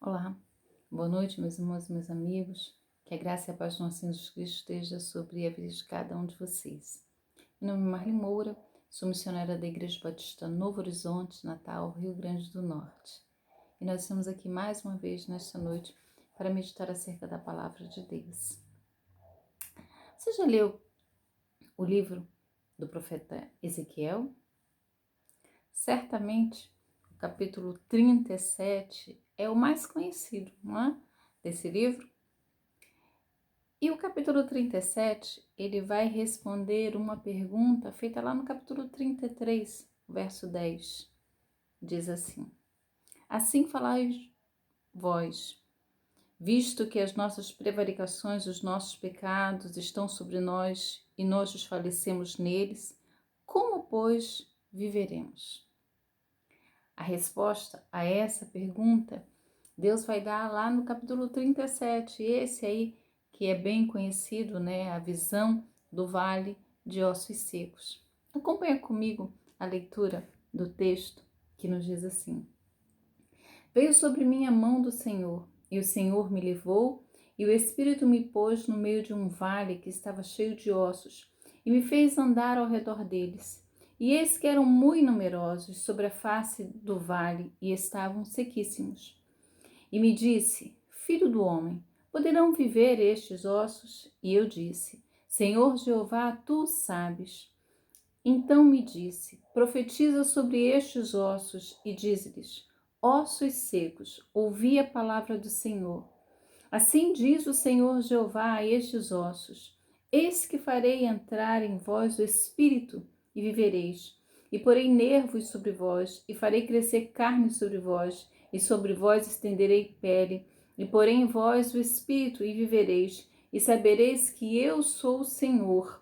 Olá, boa noite, meus irmãos e meus amigos. Que a graça e a paz do nosso Senhor Jesus Cristo esteja sobre a vida de cada um de vocês. Meu nome é Marli Moura, sou missionária da Igreja Batista Novo Horizonte, Natal, Rio Grande do Norte. E nós estamos aqui mais uma vez nesta noite para meditar acerca da Palavra de Deus. Você já leu o livro do profeta Ezequiel? Certamente, o capítulo 37 é o mais conhecido, não é? Desse livro. E o capítulo 37, ele vai responder uma pergunta feita lá no capítulo 33, verso 10. Diz assim: Assim falais vós, visto que as nossas prevaricações, os nossos pecados estão sobre nós e nós desfalecemos neles, como, pois, viveremos? A resposta a essa pergunta, Deus vai dar lá no capítulo 37, esse aí que é bem conhecido, né? A visão do vale de ossos secos. Acompanha comigo a leitura do texto que nos diz assim: Veio sobre mim a mão do Senhor, e o Senhor me levou, e o Espírito me pôs no meio de um vale que estava cheio de ossos, e me fez andar ao redor deles. E eis que eram muito numerosos sobre a face do vale, e estavam sequíssimos. E me disse: Filho do homem, poderão viver estes ossos? E eu disse: Senhor Jeová, tu sabes. Então me disse: Profetiza sobre estes ossos e dize-lhes: Ossos secos, ouvi a palavra do Senhor. Assim diz o Senhor Jeová a estes ossos: Eis que farei entrar em vós o espírito e vivereis. E porei nervos sobre vós, e farei crescer carne sobre vós, e sobre vós estenderei pele, e porei em vós o espírito e vivereis, e sabereis que eu sou o Senhor.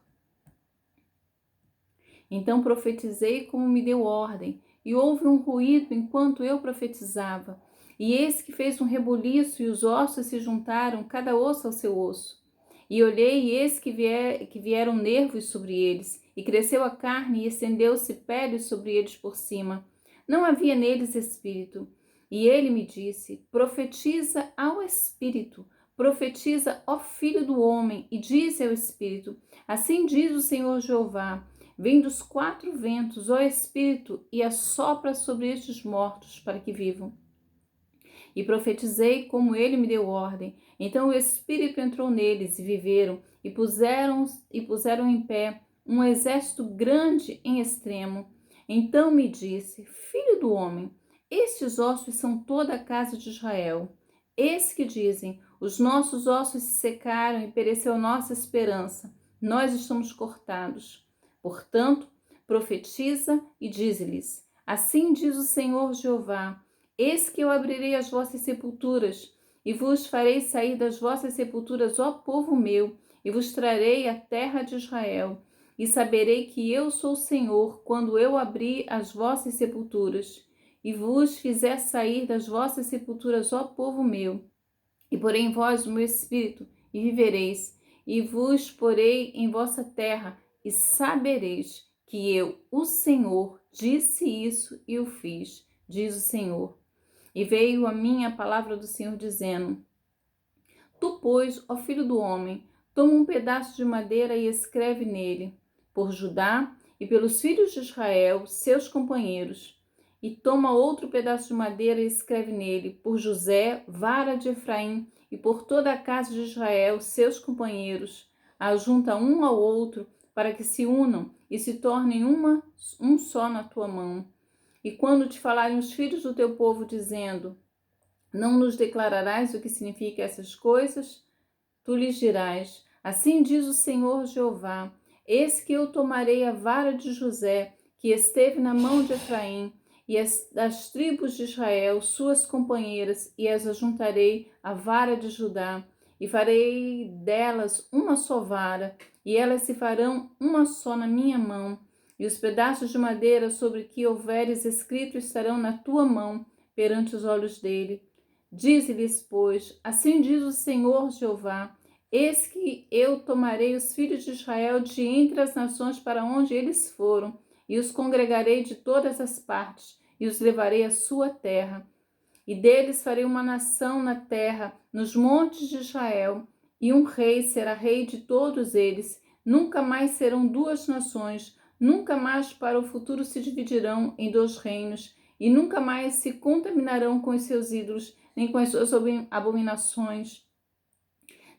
Então profetizei como me deu ordem, e houve um ruído enquanto eu profetizava. E eis que fez um rebuliço, e os ossos se juntaram, cada osso ao seu osso. E olhei, e eis que vieram nervos sobre eles, e cresceu a carne, e estendeu-se pele sobre eles por cima. Não havia neles espírito. E ele me disse: Profetiza ao espírito, profetiza, ó filho do homem, e diz ao espírito: Assim diz o Senhor Jeová: Vem dos quatro ventos, ó Espírito, e assopra sobre estes mortos para que vivam. E profetizei como ele me deu ordem. Então o Espírito entrou neles e viveram, e puseram em pé um exército grande em extremo. Então me disse: Filho do homem, estes ossos são toda a casa de Israel. Eis que dizem: os nossos ossos se secaram e pereceu nossa esperança. Nós estamos cortados. Portanto, profetiza e dize-lhes: Assim diz o Senhor Jeová: Eis que eu abrirei as vossas sepulturas, e vos farei sair das vossas sepulturas, ó povo meu, e vos trarei a terra de Israel. E saberei que eu sou o Senhor, quando eu abrir as vossas sepulturas, e vos fizer sair das vossas sepulturas, ó povo meu. E porei em vós o meu espírito, e vivereis, e vos porei em vossa terra, e sabereis que eu, o Senhor, disse isso e o fiz, diz o Senhor. E veio a mim a palavra do Senhor dizendo: Tu, pois, ó filho do homem, toma um pedaço de madeira e escreve nele, por Judá e pelos filhos de Israel, seus companheiros. E toma outro pedaço de madeira e escreve nele, por José, vara de Efraim, e por toda a casa de Israel, seus companheiros. Ajunta um ao outro, para que se unam e se tornem um só na tua mão. E quando te falarem os filhos do teu povo, dizendo: Não nos declararás o que significam essas coisas? Tu lhes dirás: Assim diz o Senhor Jeová: Eis que eu tomarei a vara de José, que esteve na mão de Efraim, e das tribos de Israel, suas companheiras, e as ajuntarei à vara de Judá, e farei delas uma só vara, e elas se farão uma só na minha mão. E os pedaços de madeira sobre que houveres escrito estarão na tua mão, perante os olhos dele. Dize-lhes, pois: Assim diz o Senhor Jeová: Eis que eu tomarei os filhos de Israel de entre as nações para onde eles foram, e os congregarei de todas as partes, e os levarei à sua terra. E deles farei uma nação na terra, nos montes de Israel, e um rei será rei de todos eles. Nunca mais serão duas nações, nunca mais para o futuro se dividirão em dois reinos, e nunca mais se contaminarão com os seus ídolos, nem com as suas abominações,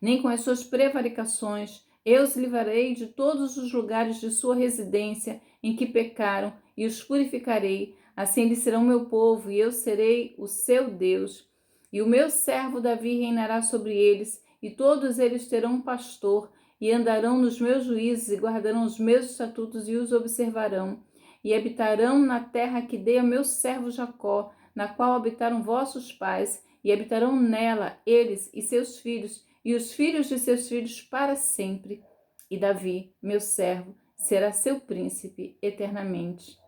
nem com as suas prevaricações. Eu os livrarei de todos os lugares de sua residência em que pecaram, e os purificarei. Assim eles serão meu povo, e eu serei o seu Deus. E o meu servo Davi reinará sobre eles, e todos eles terão um pastor, e andarão nos meus juízos, e guardarão os meus estatutos, e os observarão. E habitarão na terra que dei ao meu servo Jacó, na qual habitaram vossos pais, e habitarão nela eles e seus filhos, e os filhos de seus filhos para sempre. E Davi, meu servo, será seu príncipe eternamente.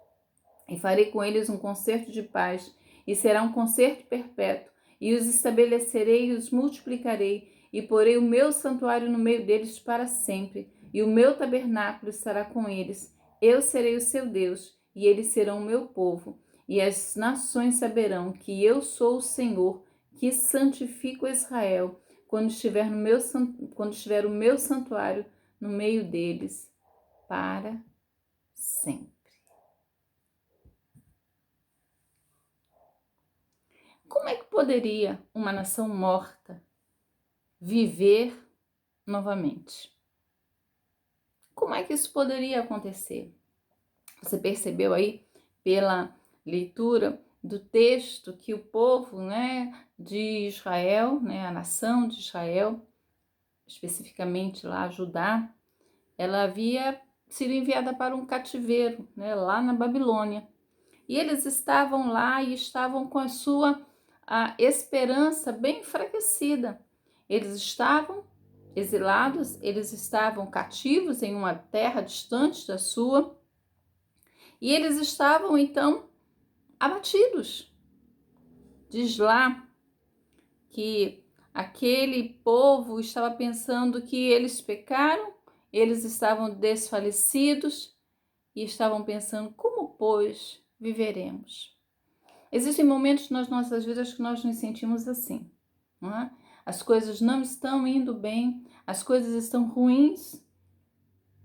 E farei com eles um concerto de paz, e será um concerto perpétuo, e os estabelecerei e os multiplicarei, e porei o meu santuário no meio deles para sempre, e o meu tabernáculo estará com eles. Eu serei o seu Deus, e eles serão o meu povo, e as nações saberão que eu sou o Senhor, que santifico Israel, quando estiver o meu santuário no meio deles, para sempre. Como é que poderia uma nação morta viver novamente? Como é que isso poderia acontecer? Você percebeu aí pela leitura do texto que o povo, de Israel, a nação de Israel, especificamente lá Judá, ela havia sido enviada para um cativeiro, lá na Babilônia. E eles estavam lá e estavam com a esperança bem enfraquecida. Eles estavam exilados, eles estavam cativos em uma terra distante da sua, e eles estavam então abatidos. Diz lá que aquele povo estava pensando que eles pecaram, eles estavam desfalecidos e estavam pensando: como, pois, viveremos? Existem momentos nas nossas vidas que nós nos sentimos assim, não é? As coisas não estão indo bem, as coisas estão ruins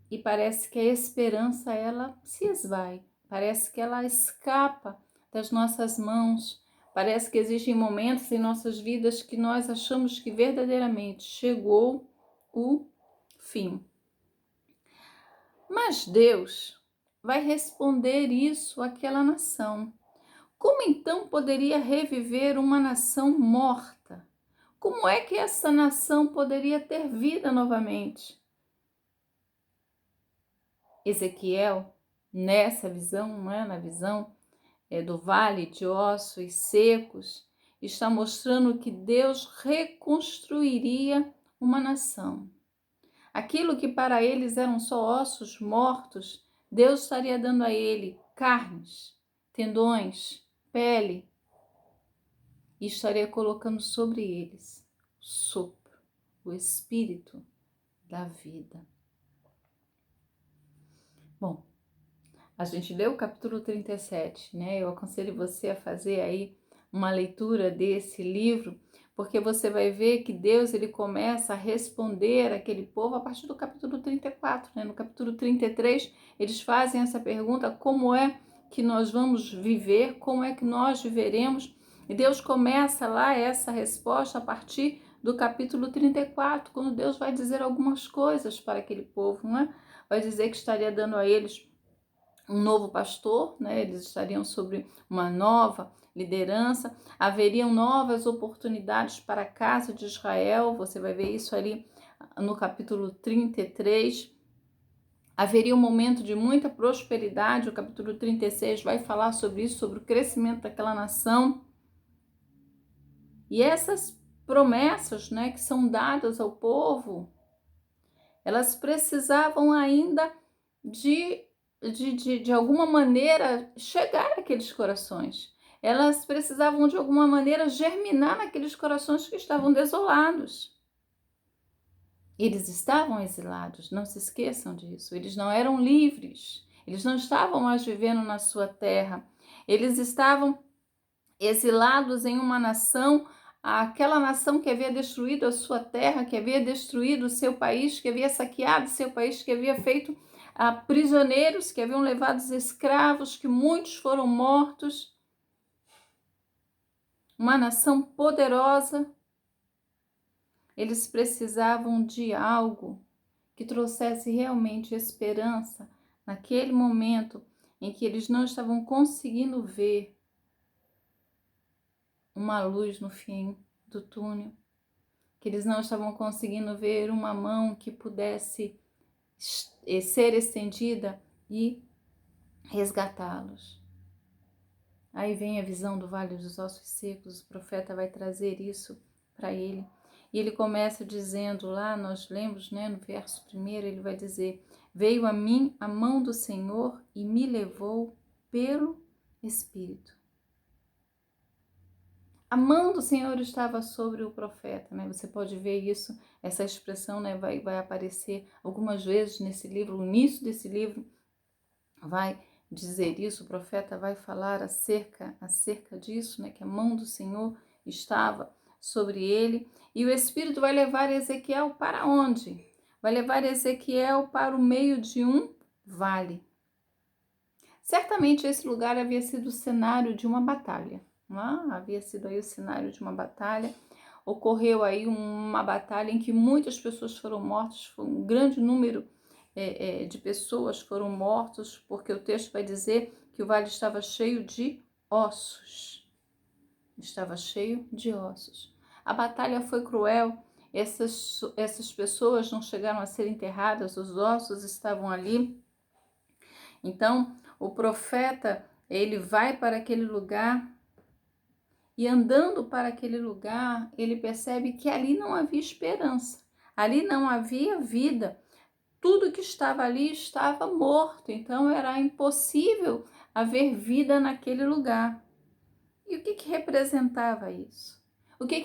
e parece que a esperança ela se esvai, parece que ela escapa das nossas mãos, parece que existem momentos em nossas vidas que nós achamos que verdadeiramente chegou o fim. Mas Deus vai responder isso àquela nação. Como então poderia reviver uma nação morta? Como é que essa nação poderia ter vida novamente? Ezequiel, nessa visão, na visão do vale de ossos secos, está mostrando que Deus reconstruiria uma nação. Aquilo que para eles eram só ossos mortos, Deus estaria dando a ele carnes, tendões, pele, e estaria colocando sobre eles o sopro, o espírito da vida. Bom, a gente leu o capítulo 37, Eu aconselho você a fazer aí uma leitura desse livro, porque você vai ver que Deus ele começa a responder aquele povo a partir do capítulo 34, No capítulo 33, eles fazem essa pergunta: como é que nós vamos viver? Como é que nós viveremos? E Deus começa lá essa resposta a partir do capítulo 34, quando Deus vai dizer algumas coisas para aquele povo, Vai dizer que estaria dando a eles um novo pastor, Eles estariam sobre uma nova liderança, haveriam novas oportunidades para a casa de Israel, você vai ver isso ali no capítulo 33, haveria um momento de muita prosperidade, o capítulo 36 vai falar sobre isso, sobre o crescimento daquela nação, e essas promessas, que são dadas ao povo, elas precisavam ainda de alguma maneira chegar àqueles corações. Elas precisavam de alguma maneira germinar naqueles corações que estavam desolados. Eles estavam exilados, não se esqueçam disso. Eles não eram livres, eles não estavam mais vivendo na sua terra. Eles estavam exilados em uma nação, aquela nação que havia destruído a sua terra, que havia destruído o seu país, que havia saqueado o seu país, que havia feito prisioneiros, que haviam levado escravos, que muitos foram mortos. Uma nação poderosa. Eles precisavam de algo que trouxesse realmente esperança naquele momento em que eles não estavam conseguindo ver uma luz no fim do túnel, que eles não estavam conseguindo ver uma mão que pudesse ser estendida e resgatá-los. Aí vem a visão do Vale dos Ossos Secos, o profeta vai trazer isso para ele. E ele começa dizendo lá, nós lemos, né, no verso 1, ele vai dizer: veio a mim a mão do Senhor e me levou pelo Espírito. A mão do Senhor estava sobre o profeta, né? Você pode ver isso, essa expressão, né, vai aparecer algumas vezes nesse livro, o início desse livro vai dizer isso, o profeta vai falar acerca disso, né, que a mão do Senhor estava sobre ele, e o Espírito vai levar Ezequiel para onde? Vai levar Ezequiel para o meio de um vale. Certamente esse lugar havia sido o cenário de uma batalha, não é? Havia sido aí o cenário de uma batalha, ocorreu aí uma batalha em que muitas pessoas foram mortas, foi um grande número de pessoas foram mortos, porque o texto vai dizer que o vale estava cheio de ossos. Estava cheio de ossos. A batalha foi cruel, essas pessoas não chegaram a ser enterradas, os ossos estavam ali. Então, o profeta, ele vai para aquele lugar e andando para aquele lugar, ele percebe que ali não havia esperança, ali não havia vida. Tudo que estava ali estava morto, então era impossível haver vida naquele lugar. E o que representava isso? O que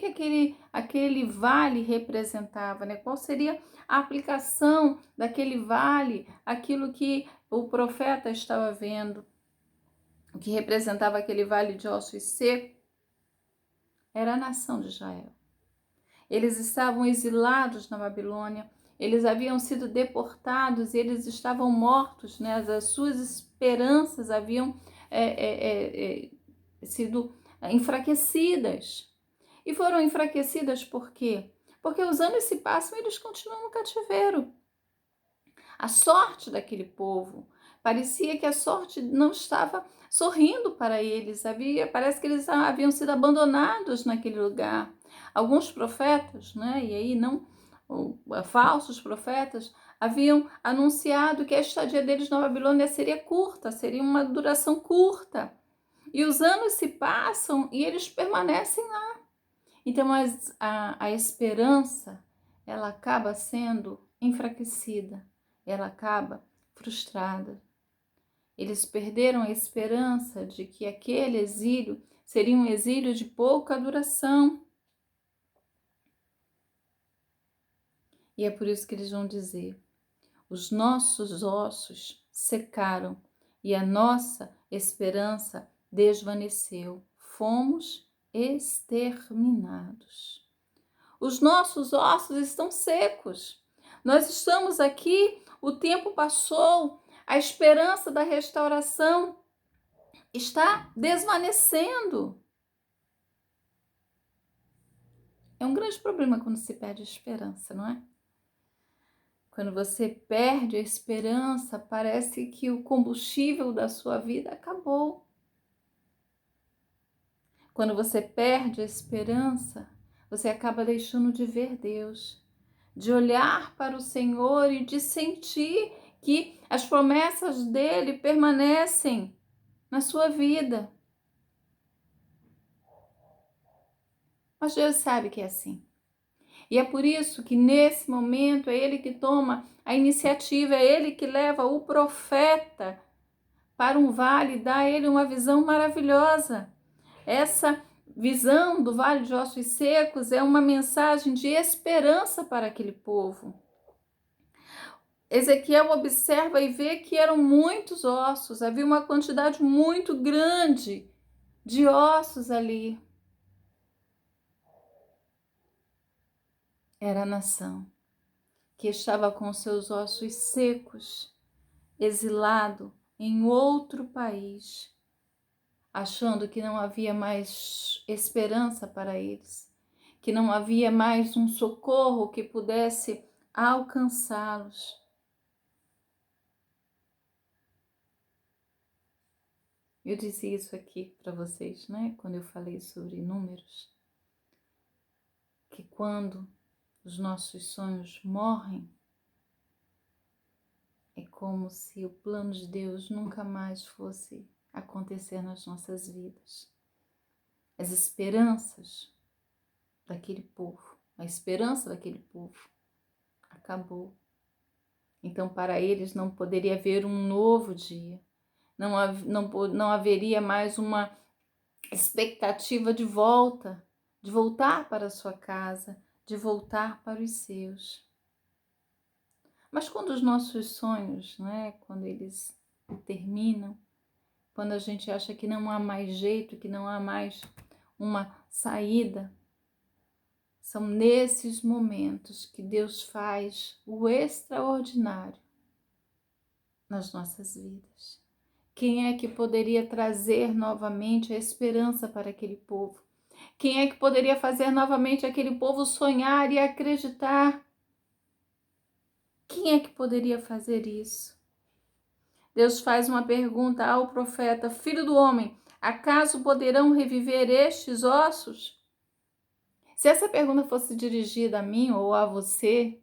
aquele vale representava, né? Qual seria a aplicação daquele vale, aquilo que o profeta estava vendo? O que representava aquele vale de ossos secos era a nação de Israel. Eles estavam exilados na Babilônia, eles haviam sido deportados e eles estavam mortos, né? As suas esperanças haviam sido enfraquecidas. E foram enfraquecidas por quê? Porque os anos se passam e eles continuam no cativeiro. A sorte daquele povo, parecia que a sorte não estava sorrindo para eles, parece que eles haviam sido abandonados naquele lugar. Alguns profetas, né, e aí não falsos profetas, haviam anunciado que a estadia deles na Babilônia seria curta, seria uma duração curta. E os anos se passam e eles permanecem lá. Então a esperança, ela acaba sendo enfraquecida, ela acaba frustrada. Eles perderam a esperança de que aquele exílio seria um exílio de pouca duração. E é por isso que eles vão dizer: os nossos ossos secaram e a nossa esperança desvaneceu. Fomos exterminados. Os nossos ossos estão secos. Nós estamos aqui, o tempo passou, a esperança da restauração está desvanecendo. É um grande problema quando se perde a esperança, não é? Quando você perde a esperança, parece que o combustível da sua vida acabou. Quando você perde a esperança, você acaba deixando de ver Deus, de olhar para o Senhor e de sentir que as promessas dele permanecem na sua vida. Mas Deus sabe que é assim. E é por isso que nesse momento é ele que toma a iniciativa, é ele que leva o profeta para um vale, dá a ele uma visão maravilhosa. Essa visão do Vale de Ossos Secos é uma mensagem de esperança para aquele povo. Ezequiel observa e vê que eram muitos ossos, havia uma quantidade muito grande de ossos ali. Era a nação que estava com seus ossos secos, exilado em outro país, achando que não havia mais esperança para eles, que não havia mais um socorro que pudesse alcançá-los. Eu disse isso aqui para vocês, né? Quando eu falei sobre números, que quando os nossos sonhos morrem, é como se o plano de Deus nunca mais fosse acontecer nas nossas vidas. As esperanças daquele povo, a esperança daquele povo acabou. Então, para eles não poderia haver um novo dia, não haveria mais uma expectativa de volta, de voltar para a sua casa, de voltar para os seus. Mas quando os nossos sonhos, né, quando eles terminam, quando a gente acha que não há mais jeito, que não há mais uma saída, são nesses momentos que Deus faz o extraordinário nas nossas vidas. Quem é que poderia trazer novamente a esperança para aquele povo? Quem é que poderia fazer novamente aquele povo sonhar e acreditar? Quem é que poderia fazer isso? Deus faz uma pergunta ao profeta: Filho do homem, acaso poderão reviver estes ossos? Se essa pergunta fosse dirigida a mim ou a você,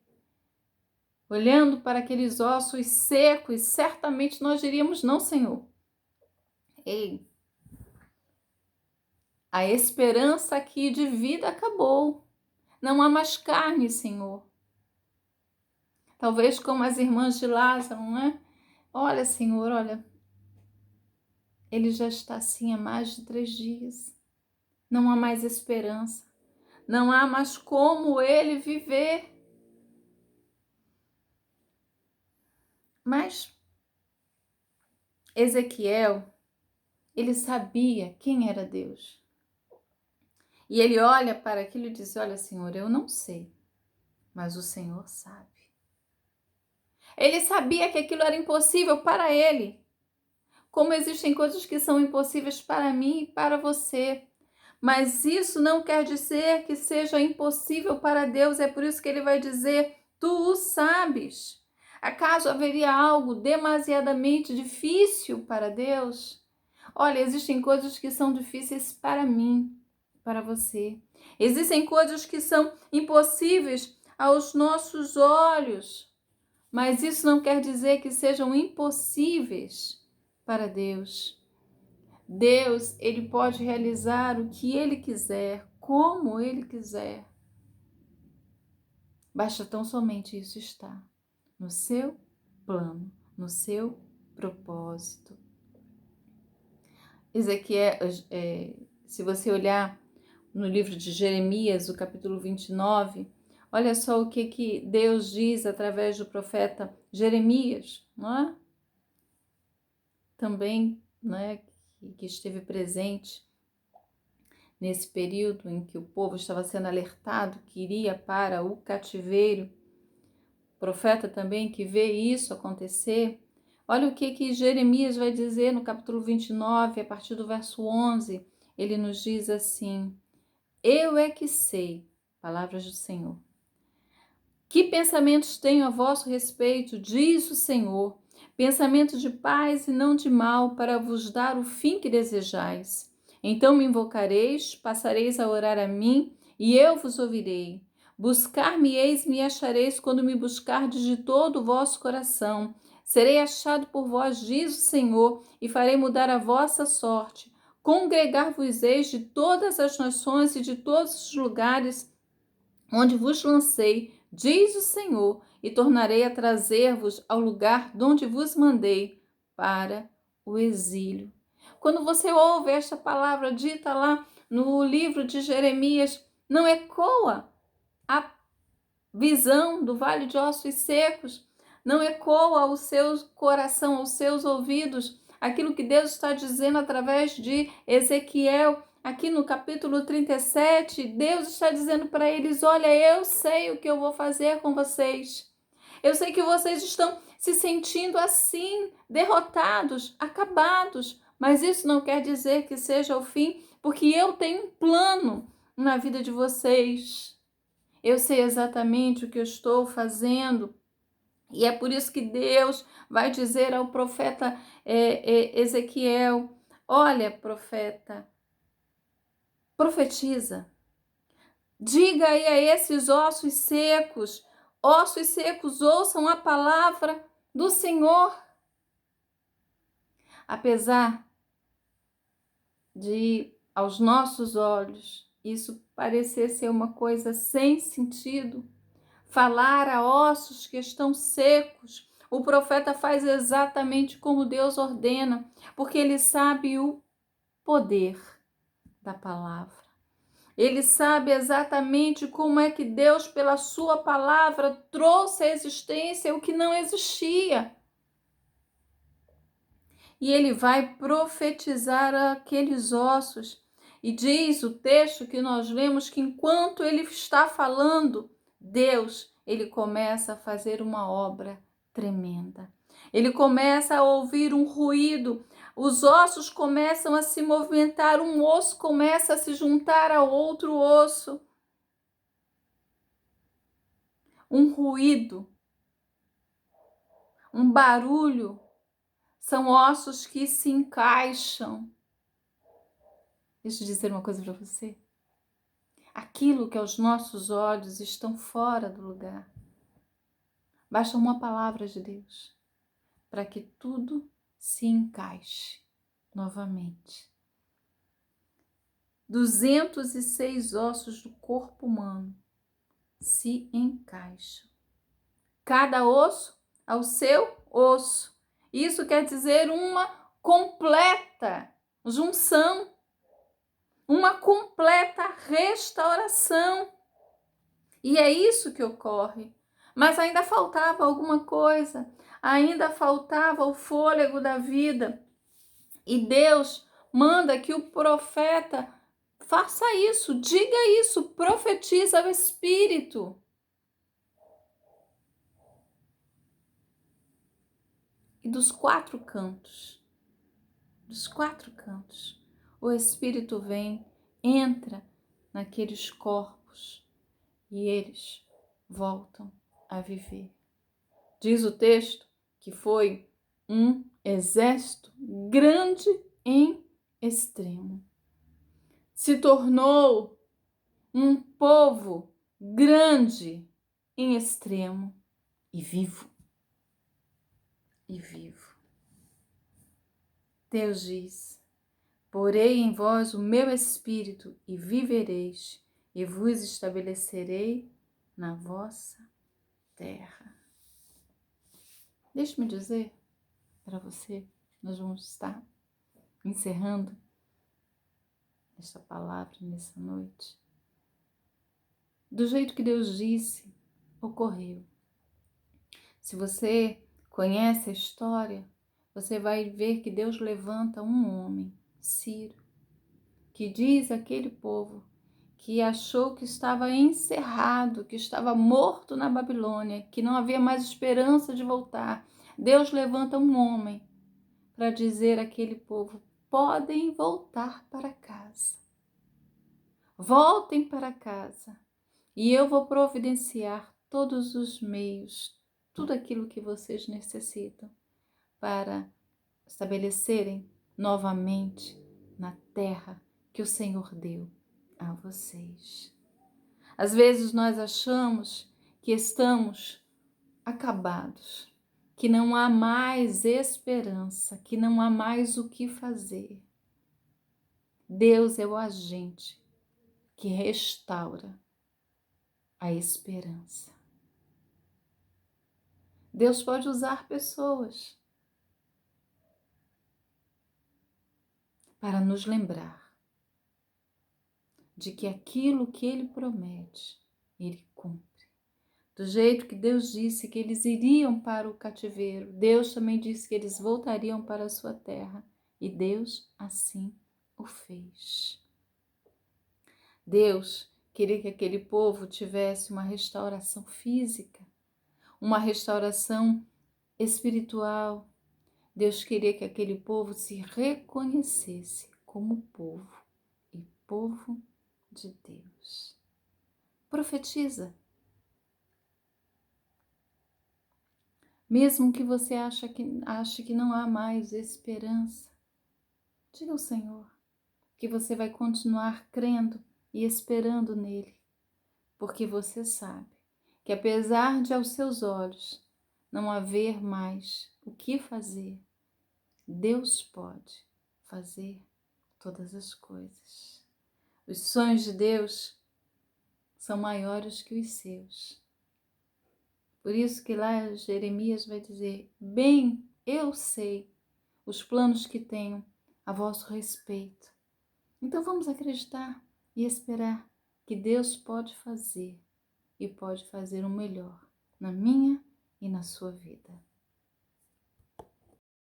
olhando para aqueles ossos secos, certamente nós diríamos: não, Senhor. Ei, a esperança aqui de vida acabou. Não há mais carne, Senhor. Talvez como as irmãs de Lázaro, né? Olha, Senhor, olha, ele já está assim há mais de 3 dias. Não há mais esperança. Não há mais como ele viver. Mas Ezequiel, ele sabia quem era Deus. E ele olha para aquilo e diz: olha, Senhor, eu não sei, mas o Senhor sabe. Ele sabia que aquilo era impossível para ele. Como existem coisas que são impossíveis para mim e para você. Mas isso não quer dizer que seja impossível para Deus. É por isso que ele vai dizer: tu o sabes. Acaso haveria algo demasiadamente difícil para Deus? Olha, existem coisas que são difíceis para mim, para você. Existem coisas que são impossíveis aos nossos olhos. Mas isso não quer dizer que sejam impossíveis para Deus. Deus, ele pode realizar o que ele quiser, como ele quiser. Basta tão somente isso estar no seu plano, no seu propósito. Ezequiel, se você olhar no livro de Jeremias, o capítulo 29, olha só o que Deus diz através do profeta Jeremias, não é? Também, né, que esteve presente nesse período em que o povo estava sendo alertado que iria para o cativeiro. Profeta também que vê isso acontecer. Olha o que Jeremias vai dizer no capítulo 29, a partir do verso 11. Ele nos diz assim: eu é que sei, palavras do Senhor, que pensamentos tenho a vosso respeito, diz o Senhor, pensamento de paz e não de mal, para vos dar o fim que desejais. Então me invocareis, passareis a orar a mim, e eu vos ouvirei. Buscar-me-eis, me achareis, quando me buscardes de todo o vosso coração. Serei achado por vós, diz o Senhor, e farei mudar a vossa sorte. Congregar-vos-eis de todas as nações e de todos os lugares onde vos lancei, diz o Senhor, e tornarei a trazer-vos ao lugar de onde vos mandei, para o exílio. Quando você ouve esta palavra dita lá no livro de Jeremias, não ecoa a visão do vale de ossos secos, não ecoa ao seu coração, aos seus ouvidos, aquilo que Deus está dizendo através de Ezequiel. Aqui no capítulo 37, Deus está dizendo para eles: olha, eu sei o que eu vou fazer com vocês. Eu sei que vocês estão se sentindo assim, derrotados, acabados, mas isso não quer dizer que seja o fim, porque eu tenho um plano na vida de vocês. Eu sei exatamente o que eu estou fazendo. E é por isso que Deus vai dizer ao profeta Ezequiel: olha, profeta, profetiza. Diga aí a esses ossos secos, ouçam a palavra do Senhor. Apesar de, aos nossos olhos, isso parecer ser uma coisa sem sentido, falar a ossos que estão secos, o profeta faz exatamente como Deus ordena, porque ele sabe o poder da palavra. Ele sabe exatamente como é que Deus, pela sua palavra, trouxe à existência o que não existia. E ele vai profetizar aqueles ossos. E diz o texto que nós lemos que enquanto ele está falando, Deus, ele começa a fazer uma obra tremenda. Ele começa a ouvir um ruído, os ossos começam a se movimentar, um osso começa a se juntar a outro osso. Um ruído, um barulho, são ossos que se encaixam. Deixa eu dizer uma coisa para você. Aquilo que aos nossos olhos estão fora do lugar, basta uma palavra de Deus para que tudo se encaixe novamente. 206 ossos do corpo humano se encaixam. Cada osso ao seu osso. Isso quer dizer uma completa junção, uma completa restauração. E é isso que ocorre. Mas ainda faltava alguma coisa, ainda faltava o fôlego da vida. E Deus manda que o profeta faça isso, diga isso, profetiza o Espírito. E dos quatro cantos, o Espírito vem, entra naqueles corpos e eles voltam a viver. Diz o texto que foi um exército grande em extremo. Se tornou um povo grande em extremo e vivo. Deus diz: porei em vós o meu espírito e vivereis, e vos estabelecerei na vossa terra. Deixe-me dizer para você, nós vamos estar encerrando esta palavra nessa noite. Do jeito que Deus disse, ocorreu. Se você conhece a história, você vai ver que Deus levanta um homem, Ciro, que diz àquele povo que achou que estava encerrado, que estava morto na Babilônia, que não havia mais esperança de voltar. Deus levanta um homem para dizer àquele povo: podem voltar para casa. Voltem para casa e eu vou providenciar todos os meios, tudo aquilo que vocês necessitam para estabelecerem novamente na terra que o Senhor deu a vocês. Às vezes nós achamos que estamos acabados, que não há mais esperança, que não há mais o que fazer. Deus é o agente que restaura a esperança. Deus pode usar pessoas para nos lembrar de que aquilo que Ele promete, Ele cumpre. Do jeito que Deus disse que eles iriam para o cativeiro, Deus também disse que eles voltariam para a sua terra. E Deus assim o fez. Deus queria que aquele povo tivesse uma restauração física, uma restauração espiritual. Deus queria que aquele povo se reconhecesse como povo e povo de Deus. Profetiza. Mesmo que você ache que não há mais esperança, diga ao Senhor que você vai continuar crendo e esperando nele, porque você sabe que apesar de aos seus olhos não haver mais o que fazer, Deus pode fazer todas as coisas. Os sonhos de Deus são maiores que os seus. Por isso que lá Jeremias vai dizer: bem, eu sei os planos que tenho a vosso respeito. Então vamos acreditar e esperar que Deus pode fazer e pode fazer o melhor na minha e na sua vida.